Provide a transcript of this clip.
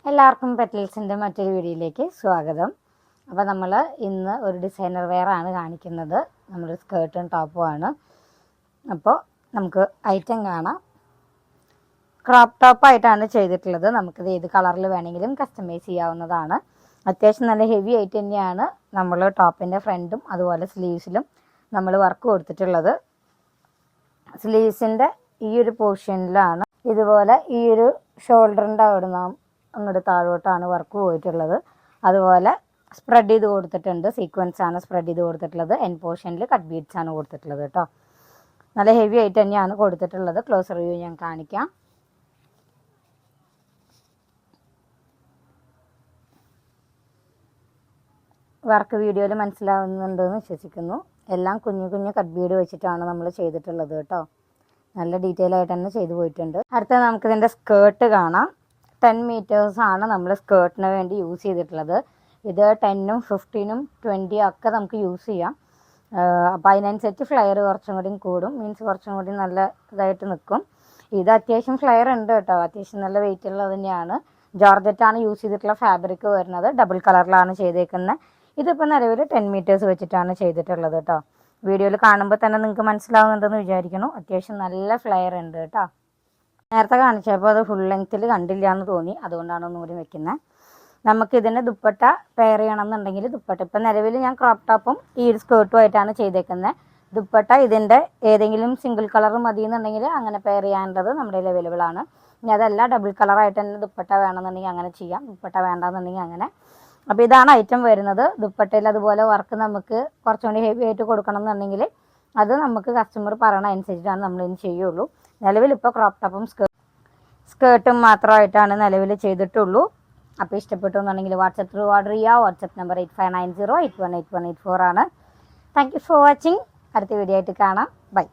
എല്ലാവർക്കും പെറ്റൽസിൻ്റെ മറ്റൊരു വീഡിയോയിലേക്ക് സ്വാഗതം. അപ്പോൾ നമ്മൾ ഇന്ന് ഒരു ഡിസൈനർ വെയർ ആണ് കാണിക്കുന്നത്. നമ്മൾ സ്കേർട്ടും ടോപ്പുമാണ്. അപ്പോൾ നമുക്ക് ഐറ്റം കാണാം. ക്രോപ്പ് ടോപ്പായിട്ടാണ് ചെയ്തിട്ടുള്ളത്. നമുക്കിത് ഏത് കളറിൽ വേണമെങ്കിലും കസ്റ്റമൈസ് ചെയ്യാവുന്നതാണ്. അത്യാവശ്യം നല്ല ഹെവി ആയിട്ട് തന്നെയാണ് നമ്മൾ ടോപ്പിൻ്റെ ഫ്രണ്ടും അതുപോലെ സ്ലീവ്സിലും നമ്മൾ വർക്ക് കൊടുത്തിട്ടുള്ളത്. സ്ലീവ്സിൻ്റെ ഈ ഒരു പോർഷനിലാണ് ഇതുപോലെ ഈ ഒരു ഷോൾഡറിൻ്റെ അവിടെ നാം അങ്ങോട്ട് താഴോട്ടാണ് വർക്ക് പോയിട്ടുള്ളത്. അതുപോലെ സ്പ്രെഡ് ചെയ്ത് കൊടുത്തിട്ടുണ്ട്. സീക്വൻസ് ആണ് സ്പ്രെഡ് ചെയ്ത് കൊടുത്തിട്ടുള്ളത്. എൻ പോർഷനിൽ കട്ട് ബീഡ്സ് ആണ് കൊടുത്തിട്ടുള്ളത് കേട്ടോ. നല്ല ഹെവി ആയിട്ട് തന്നെയാണ് കൊടുത്തിട്ടുള്ളത്. ക്ലോസർ വ്യൂ ഞാൻ കാണിക്കാം. വർക്ക് വീഡിയോയിൽ മനസ്സിലാവുന്നുണ്ടെന്ന് വിശ്വസിക്കുന്നു. എല്ലാം കുഞ്ഞു കുഞ്ഞു കട്ട് ബീഡ് വെച്ചിട്ടാണ് നമ്മൾ ചെയ്തിട്ടുള്ളത് കേട്ടോ. നല്ല ഡീറ്റെയിൽ ആയിട്ട് തന്നെ ചെയ്തു പോയിട്ടുണ്ട്. അടുത്ത നമുക്കിതിൻ്റെ സ്കേർട്ട് കാണാം. 10 മീറ്റേഴ്സ് ആണ് നമ്മൾ സ്കേർട്ടിന് വേണ്ടി യൂസ് ചെയ്തിട്ടുള്ളത്. ഇത് 10ഉം 15ഉം 20 ഒക്കെ നമുക്ക് യൂസ് ചെയ്യാം. അപ്പോൾ അതിനനുസരിച്ച് ഫ്ലെയർ കുറച്ചും കൂടി കൂടും. മീൻസ് കുറച്ചും കൂടി നല്ല ഇതായിട്ട് നിൽക്കും. ഇത് അത്യാവശ്യം ഫ്ലെയർ ഉണ്ട് കേട്ടോ. അത്യാവശ്യം നല്ല വെയിറ്റ് ഉള്ളത് തന്നെയാണ്. ജോർജറ്റാണ് യൂസ് ചെയ്തിട്ടുള്ള ഫാബ്രിക് വരുന്നത്. ഡബിൾ കളറിലാണ് ചെയ്തേക്കുന്നത്. ഇതിപ്പോൾ നിലവിൽ 10 മീറ്റേഴ്സ് വെച്ചിട്ടാണ് ചെയ്തിട്ടുള്ളത് കേട്ടോ. വീഡിയോയിൽ കാണുമ്പോൾ തന്നെ നിങ്ങൾക്ക് മനസ്സിലാവുന്നുണ്ടെന്ന് വിചാരിക്കുന്നു. അത്യാവശ്യം നല്ല ഫ്ലെയർ ഉണ്ട് കേട്ടോ. നേരത്തെ കാണിച്ചപ്പോൾ അത് ഫുൾ ലെങ്ത്തിൽ കണ്ടില്ല എന്ന് തോന്നി. അതുകൊണ്ടാണ് ഒന്നുകൂടി വെക്കുന്നത്. നമുക്കിതിൻ്റെ ദുപ്പട്ട പെയർ ചെയ്യണമെന്നുണ്ടെങ്കിൽ ദുപ്പട്ട ഇപ്പം നിലവിൽ ഞാൻ ക്രോപ്പ് ടോപ്പും ഈ സ്കേർട്ടുമായിട്ടാണ് ചെയ്തേക്കുന്നത്. ദുപ്പട്ട ഇതിൻ്റെ ഏതെങ്കിലും സിംഗിൾ കളർ മതി എന്നുണ്ടെങ്കിൽ അങ്ങനെ പെയർ ചെയ്യാനുള്ളത് നമ്മുടെ അവൈലബിൾ ആണ്. ഇനി അതല്ല ഡബിൾ കളറായിട്ട് തന്നെ ദുപ്പട്ട വേണമെന്നുണ്ടെങ്കിൽ അങ്ങനെ ചെയ്യാം. ദുപ്പട്ട വേണ്ടെന്നുണ്ടെങ്കിൽ അങ്ങനെ. അപ്പോൾ ഇതാണ് ഐറ്റം വരുന്നത്. ദുപ്പട്ടയിൽ അതുപോലെ വർക്ക് നമുക്ക് കുറച്ചുകൂടി ഹെവി ആയിട്ട് കൊടുക്കണം എന്നുണ്ടെങ്കിൽ അത് നമുക്ക് കസ്റ്റമർ പറയണ അനുസരിച്ചിട്ടാണ് നമ്മളിനി ചെയ്യുള്ളൂ. നിലവിൽ ഇപ്പോൾ ക്രോപ്പ് ടോപ്പും സ്കേർട്ടും മാത്രമായിട്ടാണ് നിലവിൽ ചെയ്തിട്ടുള്ളൂ. അപ്പോൾ ഇഷ്ടപ്പെട്ടു എന്നുണ്ടെങ്കിൽ വാട്സപ്പ് ത്രൂ ഓർഡർ ചെയ്യുക. വാട്സപ്പ് നമ്പർ 8590818184 ആണ്. Thank you for watching. അടുത്ത വീഡിയോ ആയിട്ട് കാണാം. ബൈ.